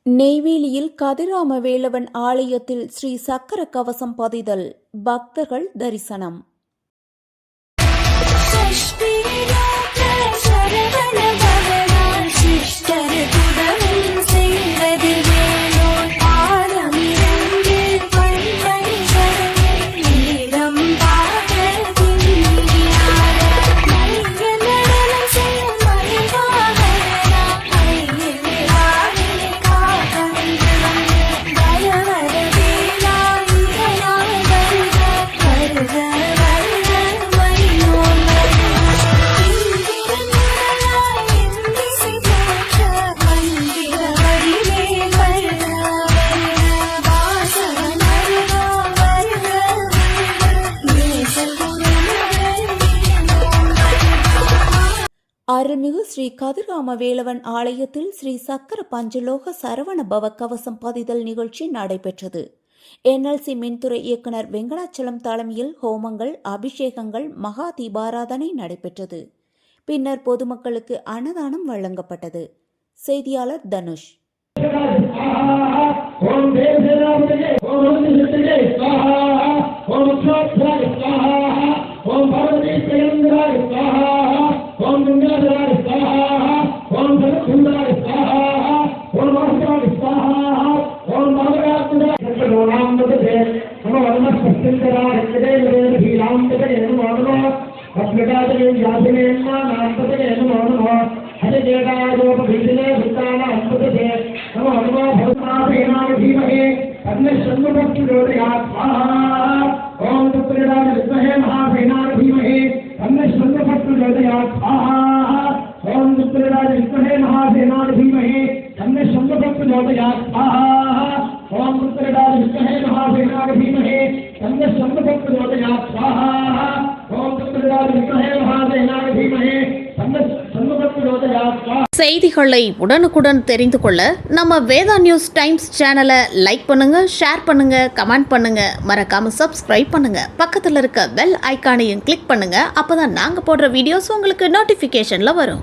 நெய்வேலியில் கதிராம வேலவன் ஆலயத்தில் ஸ்ரீ சக்கர கவசம் பதிதல், பக்தர்கள் தரிசனம். அருள்மிகு ஸ்ரீ கதிராம வேலவன் ஆலயத்தில் ஸ்ரீ சக்கர பஞ்சலோக சரவண பவ கவசம் பதிதல் நிகழ்ச்சி நடைபெற்றது. NLC மின்துறை இயக்குனர் வெங்கடாச்சலம் தலைமையில் ஹோமங்கள், அபிஷேகங்கள், மகா தீபாராதனை நடைபெற்றது. பின்னர் பொதுமக்களுக்கு அன்னதானம் வழங்கப்பட்டது. செய்தியாளர் தனுஷ். ओम गंगाधराय स्वाहा, ओम जगत्सुंदराय स्वाहा, ओम वासुदेवाय स्वाहा, ओम नागराजपुराय सर्वनामपते नमो नमः सत्यंकराय हृदये भीलांपते नमो नमः अस्मदादे यादिने नामपते नमो नमः हरे देवायोपभीतिने भूतानामपते नमो नमः भगवानाय धीमहि तन्नः षण्मुखप्रचोदयात् स्वाहा ओम तत्पुरुषाय विद्महे महासेनाय धीमहि तन्नः षण्मुखप्रचोदयात् स्वाहा ओम तत्पुरुषाय विद्महे महासेनाय धीमहि तन्नः षण्मुखप्रचोदयात् स्वाहा ओम तत्पुरुषाय विद्महे महासेनाय धीमहि तन्नः षण्मुखप्रचोदयात् स्वाहा ओम तत्पुरुषाय विद्महे महासेनाय धीमहि तन्नः षण्मुखप्रचोदयात् स्वाहा. செய்திகளை உடனுக்குடன் தெரிந்து கொள்ள நம்ம வேதா நியூஸ் டைம்ஸ் சேனலை லைக் பண்ணுங்க, ஷேர் பண்ணுங்க, கமெண்ட் பண்ணுங்க, மறக்காம சப்ஸ்கிரைப் பண்ணுங்க. பக்கத்தில் இருக்க பெல் ஐகானையும் கிளிக் பண்ணுங்க. அப்பதான் நாங்க போடுற வீடியோஸ் உங்களுக்கு நோட்டிபிகேஷன்ல வரும்.